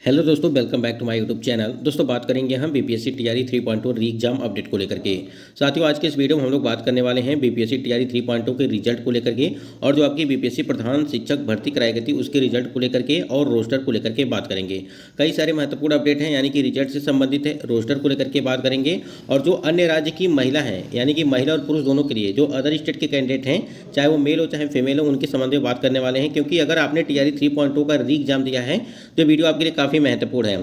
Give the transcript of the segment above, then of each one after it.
Hello दोस्तों, welcome back to my YouTube channel. दोस्तों बात करेंगे हम बीपीएससी टीआरई 3.0 री एग्जाम अपडेट को लेकर के। साथियों आज के इस वीडियो में हम लोग बात करने वाले हैं बीपीएससी टीआरई 3.0 के रिजल्ट को लेकर के और जो आपकी बीपीएससी प्रधान शिक्षक भर्ती कराई गई थी उसके रिजल्ट को लेकर के और रोस्टर को लेकर के बात करेंगे। कई सारे महत्वपूर्ण अपडेट हैं, यानी कि रिजल्ट से संबंधित है, रोस्टर को लेकर के बात करेंगे और जो अन्य राज्य की महिला हैं, यानी कि महिला और पुरुष दोनों के लिए जो अदर स्टेट के कैंडिडेट हैं, चाहे वो मेल हो चाहे फीमेल हो, उनके संबंध में बात करने वाले हैं। क्योंकि अगर आपने टीआरई 3.0 का री एग्जाम दिया है तो वीडियो आपके लिए काफ़ी महत्वपूर्ण है।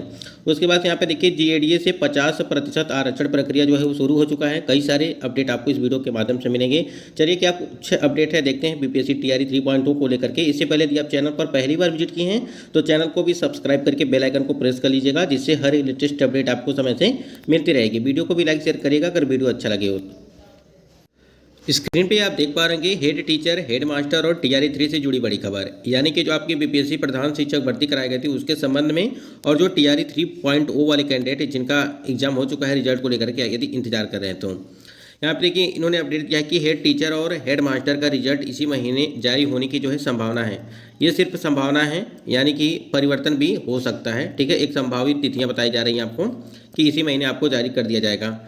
उसके बाद यहाँ पे देखिए जीएडीए से 50% आरक्षण प्रक्रिया जो है वो शुरू हो चुका है। कई सारे अपडेट आपको इस वीडियो के माध्यम से मिलेंगे। चलिए क्या कुछ अपडेट है देखते हैं बीपीएससी टीआरई 3.0 को लेकर के। इससे पहले यदि आप चैनल पर पहली बार विजिट किए हैं तो चैनल को भी सब्सक्राइब करके बेल आइकन को प्रेस कर लीजिएगा, जिससे हर लेटेस्ट अपडेट आपको समय से मिलती रहेगी। वीडियो को भी लाइक शेयर करिएगा अगर वीडियो अच्छा लगे हो। स्क्रीन पे आप देख पा रहे हैं हेड टीचर, हेड मास्टर और टीआरई 3 से जुड़ी बड़ी खबर, यानी कि जो आपकी बीपीएससी प्रधान शिक्षक भर्ती कराई गई थी उसके संबंध में और जो टीआरई 3.0 वाले कैंडिडेट जिनका एग्जाम हो चुका है, रिजल्ट को लेकर के यदि इंतजार कर रहे हैं तो यहाँ पर देखिए इन्होंने अपडेट किया है कि हेड टीचर और हेड मास्टर का रिजल्ट इसी महीने जारी होने की जो है संभावना है। ये सिर्फ संभावना है, यानी कि परिवर्तन भी हो सकता है। ठीक है, एक संभावित तिथियाँ बताई जा रही हैं आपको कि इसी महीने आपको जारी कर दिया जाएगा।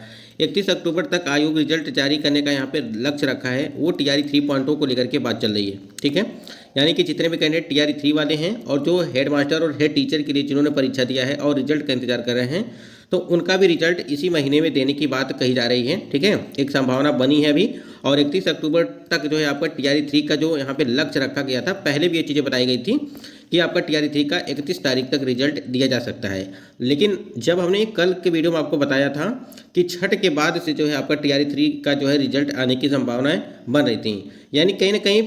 31 अक्टूबर तक आयोग रिजल्ट जारी करने का यहाँ पे लक्ष्य रखा है। वो टीआरई 3.0 को लेकर के बात चल रही है। ठीक है, यानी कि जितने भी कैंडिडेट टीआरई 3 वाले हैं और जो हेड मास्टर और हेड टीचर के लिए जिन्होंने परीक्षा दिया है और रिजल्ट का इंतजार कर रहे हैं, तो उनका भी रिजल्ट इसी महीने में देने की बात कही जा रही है। ठीक है, एक संभावना बनी है अभी और 31 अक्टूबर तक जो है आपका टीआरई 3 का जो यहाँ पे लक्ष्य रखा गया था, पहले भी ये चीज़ें बताई गई थी कि आपका टीआरई 3 का 31 तारीख तक रिजल्ट दिया जा सकता है। लेकिन जब हमने कल के वीडियो में आपको बताया था कि छठ के बाद से जो है आपका टीआरई 3 का जो है रिजल्ट आने की संभावनाएं बन रही थी, यानी कहीं ना कहीं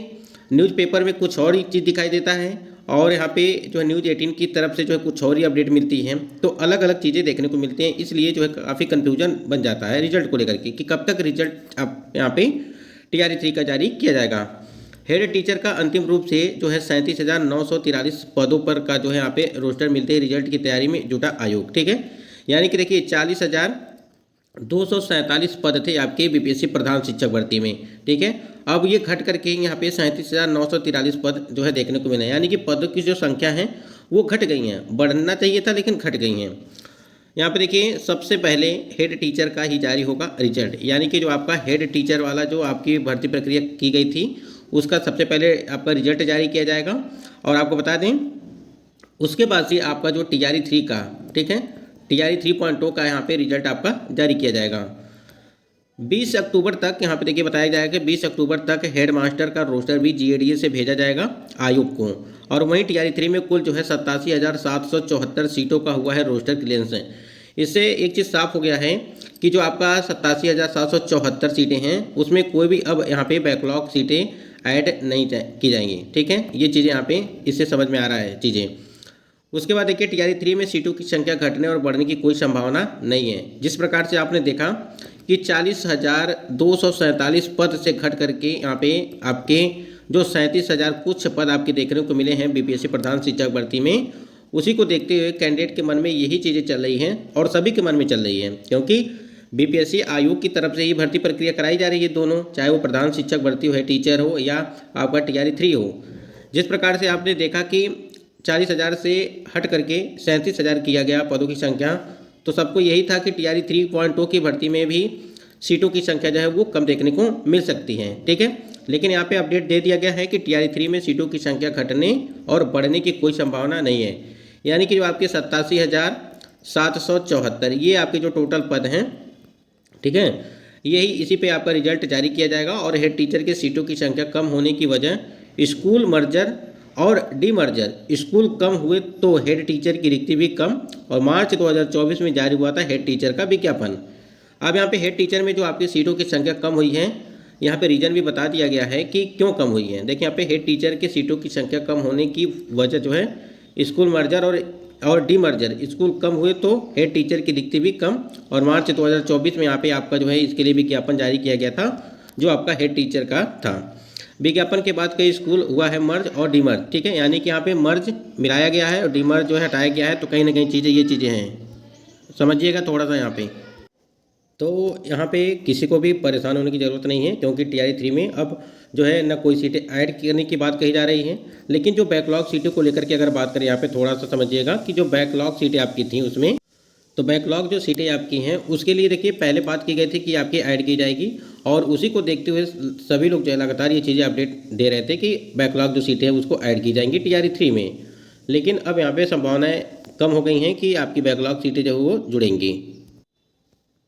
न्यूज़पेपर में कुछ और ही चीज़ दिखाई देता है और यहाँ पे जो है न्यूज़ 18 की तरफ से जो है कुछ और ही अपडेट मिलती है, तो अलग अलग चीज़ें देखने को मिलती हैं। इसलिए जो है काफ़ी कन्फ्यूजन बन जाता है रिजल्ट को लेकर के कि कब तक रिजल्ट आप यहाँ पे टीआरई 3 का जारी किया जाएगा। हेड टीचर का अंतिम रूप से जो है 37,943 पदों पर का जो है यहाँ पे रोस्टर मिलते हैं। रिजल्ट की तैयारी में जुटा आयोग। ठीक है, यानी कि देखिए 40,247 पद थे आपके बीपीएससी प्रधान शिक्षक भर्ती में। ठीक है, अब ये घट करके यहाँ पे 37,943 पद जो है देखने को मिले, यानी कि पदों की जो संख्या है वो घट गई हैं। बढ़ना चाहिए था लेकिन घट गई हैं। यहाँ पे देखिए सबसे पहले हेड टीचर का ही जारी होगा रिजल्ट, यानी कि जो आपका हेड टीचर वाला जो आपकी भर्ती प्रक्रिया की गई थी उसका सबसे पहले आपका रिजल्ट जारी किया जाएगा। और आपको बता दें उसके बाद से आपका जो टीआरई 3 का, ठीक है, टीआरई 3.0 का यहाँ पे रिजल्ट आपका जारी किया जाएगा। 20 अक्टूबर तक यहाँ पे देखिए बताया जाएगा कि 20 अक्टूबर तक हेड मास्टर का रोस्टर भी जीएडीए से भेजा जाएगा आयोग को। और वहीं टीआरई 3 में कुल जो है 87,774 सीटों का हुआ है रोस्टर क्लियरेंस है। इससे एक चीज़ साफ हो गया है कि जो आपका 87,774 सीटें हैं उसमें कोई भी अब यहाँ पे बैकलॉग सीटें ऐड नहीं की जाएंगी। ठीक है, ये चीज़ें यहाँ पे इससे समझ में आ रहा है चीज़ें। उसके बाद देखिए टीआरई 3 में सीटों की संख्या घटने और बढ़ने की कोई संभावना नहीं है। जिस प्रकार से आपने देखा कि 40,247 पद से घट करके यहाँ पे आपके जो 37,000 कुछ पद आपके देखने को मिले हैं बीपीएससी प्रधान शिक्षक भर्ती में, उसी को देखते हुए कैंडिडेट के मन में यही चीज़ें चल रही हैं और सभी के मन में चल रही हैं। क्योंकि बीपीएससी आयोग की तरफ से ही भर्ती प्रक्रिया कराई जा रही है दोनों, चाहे वो प्रधान शिक्षक भर्ती हो, टीचर हो या आपका टीआरई 3 हो। जिस प्रकार से आपने देखा कि 40,000 से हट करके 37,000 किया गया पदों की संख्या, तो सबको यही था कि टीआरई 3.0 की भर्ती में भी सीटों की संख्या जो है वो कम देखने को मिल सकती है। ठीक है, लेकिन यहाँ पे अपडेट दे दिया गया है कि टीआरई 3 में सीटों की संख्या घटने और बढ़ने की कोई संभावना नहीं है। यानी कि जो आपके 87,774 ये आपके जो टोटल पद हैं, ठीक है, यही इसी पे आपका रिजल्ट जारी किया जाएगा। और हेड टीचर के सीटों की संख्या कम होने की वजह स्कूल मर्जर और डीमर्जर, स्कूल कम हुए तो हेड टीचर की रिक्ति भी कम। और मार्च 2024 में जारी हुआ था हेड टीचर का विज्ञापन। अब यहाँ पे हेड टीचर में जो आपकी सीटों की संख्या कम हुई है, यहाँ पे रीजन भी बता दिया गया है कि क्यों कम हुई है। देखिए यहाँ पे हेड टीचर के सीटों की संख्या कम होने की वजह जो है स्कूल मर्जर और डीमर्जर, स्कूल कम हुए तो हेड टीचर की रिक्ति भी कम। और मार्च 2024 में यहाँ पे आपका जो है इसके लिए विज्ञापन जारी किया गया था जो आपका हेड टीचर का था। विज्ञापन के बाद कई स्कूल हुआ है मर्ज और डीमर्ज। ठीक है, यानी कि यहाँ पे मर्ज मिलाया गया है और डीमर्ज जो है हटाया गया है, तो कहीं ना कहीं चीज़ें ये चीज़ें हैं, समझिएगा थोड़ा सा यहाँ पे। तो यहाँ पे किसी को भी परेशान होने की ज़रूरत नहीं है, क्योंकि टीआरई 3 में अब जो है ना कोई सीटें ऐड करने की बात कही जा रही है। लेकिन जो बैकलॉग सीटों को लेकर के अगर बात करें, यहाँ पे थोड़ा सा समझिएगा कि जो बैकलॉग सीटें आपकी थी उसमें, तो बैकलॉग जो सीटें आपकी हैं उसके लिए देखिए पहले बात की गई थी कि आपकी ऐड की जाएगी, और उसी को देखते हुए सभी लोग जो है लगातार ये चीज़ें अपडेट दे रहे थे कि बैकलॉग जो सीटें हैं उसको ऐड की जाएंगी टीआरई 3 में। लेकिन अब यहाँ पे संभावनाएं कम हो गई हैं कि आपकी बैकलॉग सीटें जो है वो जुड़ेंगी।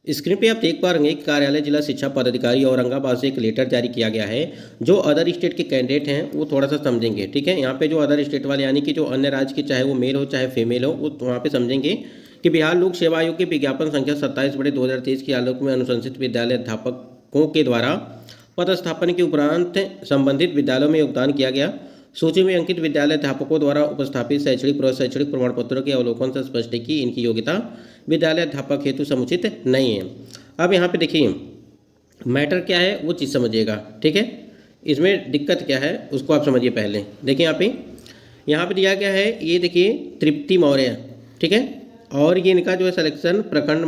स्क्रीन पे आप देख पा रहे हैं कि कार्यालय जिला शिक्षा पदाधिकारी औरंगाबाद से एक लेटर जारी किया गया है। जो अदर स्टेट के कैंडिडेट हैं वो थोड़ा सा समझेंगे, ठीक है। यहाँ पे जो अदर स्टेट वाले यानी कि जो अन्य राज्य के, चाहे वो मेल हो चाहे फीमेल हो, वो वहाँ पे समझेंगे कि बिहार लोक सेवा आयोग के विज्ञापन संख्या 27/2023 के आलोक में अनुशंसित विद्यालय अध्यापकों के द्वारा पदस्थापन के उपरांत संबंधित विद्यालयों में योगदान किया गया सूची में अंकित विद्यालय अध्यापकों द्वारा उपस्थापित शैक्षणिक शैक्षणिक प्रमाण पत्रों के अवलोकन से स्पष्ट है कि इनकी योग्यता विद्यालय अध्यापक हेतु समुचित नहीं है। अब यहाँ पे देखिए मैटर क्या है वो चीज़ समझिएगा, ठीक है। इसमें दिक्कत क्या है उसको आप समझिए। पहले देखिए यहाँ पे दिया गया है, ये देखिए तृप्ति मौर्य, ठीक है। और ये इनका जो है सिलेक्शन प्रखंड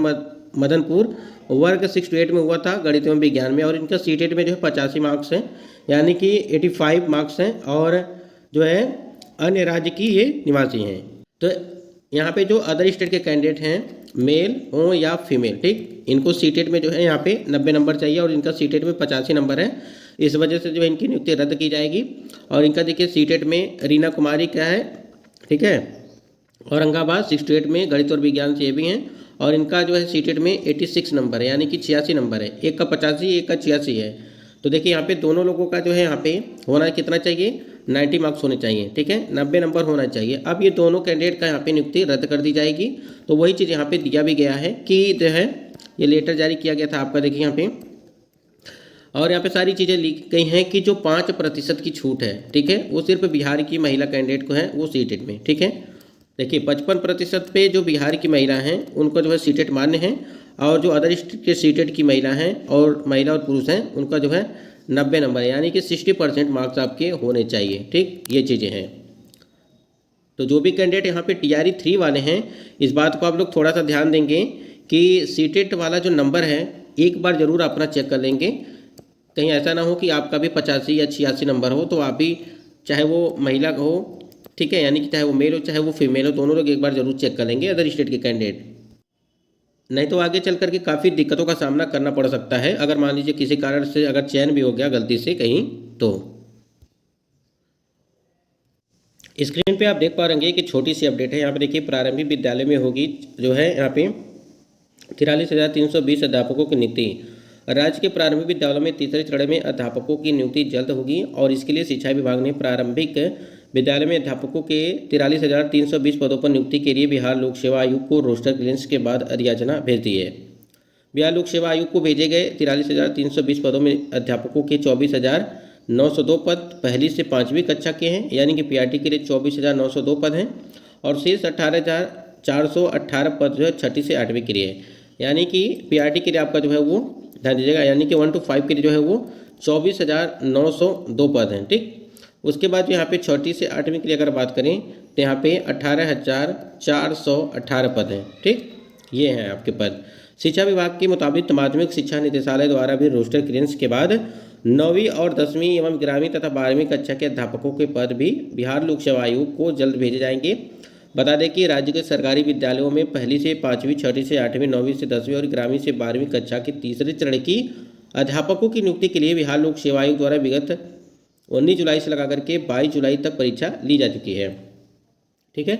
मदनपुर वर्ग 6 to 8 में हुआ था गणित एवं विज्ञान में, और इनका सीटेट में जो है 85 मार्क्स हैं, यानी कि 85 मार्क्स हैं, और जो है अन्य राज्य की ये निवासी हैं। तो यहाँ पे जो अदर स्टेट के कैंडिडेट हैं मेल हो या फीमेल, ठीक, इनको सीटेट में जो है यहाँ पे 90 नंबर चाहिए, और इनका सीटेट में 85 नंबर है। इस वजह से जो है इनकी नियुक्ति रद्द की जाएगी। और इनका देखिए सीटेट में रीना कुमारी क्या है, ठीक है, औरंगाबाद 6 to 8 में गणित और विज्ञान से ये भी हैं, और इनका जो है सीटेट में 86 नंबर है, यानी कि 86 नंबर है। एक का 85 एक का 86 है। तो देखिए यहाँ पे दोनों लोगों का जो है यहाँ पे होना कितना चाहिए, 90 मार्क्स होने चाहिए, ठीक है, 90 नंबर होना चाहिए। अब ये दोनों कैंडिडेट का यहाँ पे नियुक्ति रद्द कर दी जाएगी। तो वही चीज़ यहाँ पे दिया भी गया है कि जो है ये लेटर जारी किया गया था आपका, देखिए यहाँ पे, और यहाँ पे सारी चीज़ें लिखी गई हैं कि जो 5% की छूट है, ठीक है, वो सिर्फ बिहार की महिला कैंडिडेट को है वो सीटेट में, ठीक है। देखिए 55% पे जो बिहार की महिला हैं उनको जो है सीटेट मान्य है, और जो अदर स्टेट के सीटेट की महिला हैं और महिला और पुरुष हैं उनका जो है 90 नंबर है, यानी कि 60% मार्क्स आपके होने चाहिए, ठीक, ये चीज़ें हैं। तो जो भी कैंडिडेट यहाँ पे टीआरई 3 वाले हैं, इस बात को आप लोग थोड़ा सा ध्यान देंगे कि सीटेट वाला जो नंबर है एक बार ज़रूर अपना चेक कर लेंगे। कहीं ऐसा ना हो कि आपका भी 85 या 86 नंबर हो, तो आप भी, चाहे वो महिला हो, ठीक है, यानी कि चाहे वो मेल हो चाहे वो फीमेल हो, दोनों लोग एक बार जरूर चेक कर लेंगे अदर स्टेट के कैंडिडेट। नहीं तो आगे चल करके काफ़ी दिक्कतों का सामना करना पड़ सकता है, अगर मान लीजिए किसी कारण से अगर चयन भी हो गया गलती से कहीं। तो स्क्रीन पे आप देख पा रहे हैं कि छोटी सी अपडेट है। यहाँ पे देखिए प्रारंभिक विद्यालय में होगी जो है यहाँ पे 43,320 अध्यापकों की नियुक्ति। राज्य के प्रारंभिक विद्यालयों में तीसरे चरण में अध्यापकों की नियुक्ति जल्द होगी, और इसके लिए शिक्षा विभाग ने प्रारंभिक विद्यालय में अध्यापकों के 43,320 पदों पर नियुक्ति के लिए बिहार लोक सेवा आयोग को रोस्टर क्लियरेंस के बाद अधियाचना भेज दी है। बिहार लोक सेवा आयोग को भेजे गए 43,320 पदों में अध्यापकों के 24,902 पद पहली से 5वीं कक्षा के हैं, यानी कि पीआरटी के लिए 24,902 पद हैं, और शेष 18,418 पद जो है 6ठी से 8वीं के लिए, यानी कि पीआरटी के लिए आपका जो है वो ध्यान दीजिएगा, यानी कि 1 to 5 के लिए जो है वो 24,902 पद हैं, ठीक। उसके बाद जो यहाँ पे 6ठी से 8वीं के लिए अगर बात करें तो यहाँ पे 18,418 पद हैं, ठीक, ये हैं आपके पद। शिक्षा विभाग के मुताबिक माध्यमिक शिक्षा निदेशालय द्वारा भी रोस्टर क्लियरेंस के बाद 9वीं और 10वीं एवं 11वीं तथा 12वीं कक्षा के अध्यापकों के पद भी बिहार लोक सेवा आयोग को जल्द भेजे जाएंगे। बता दें कि राज्य के सरकारी विद्यालयों में पहली से 5वीं, 6ठी से 8वीं, 9वीं से 10वीं और 11वीं से 12वीं कक्षा के तीसरे चरण की अध्यापकों की नियुक्ति के लिए बिहार लोक सेवा आयोग द्वारा विगत 19 जुलाई से लगा करके 22 जुलाई तक परीक्षा ली जा चुकी है, ठीक है।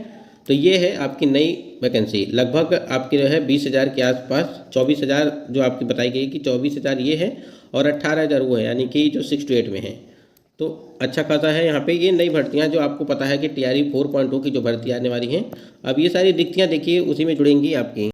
तो ये है आपकी नई वैकेंसी, लगभग आपकी जो है 20,000 के आसपास, 24,000 जो आपकी बताई गई कि 24,000 ये है, और 18,000 वो है, यानी कि जो 6 to 8 में है। तो अच्छा खासा है। यहाँ पे ये नई भर्तियाँ जो आपको पता है कि टीआरई 4.0 की जो भर्ती आने वाली हैं, अब ये सारी रिक्तियाँ देखिए उसी में जुड़ेंगी आपकी।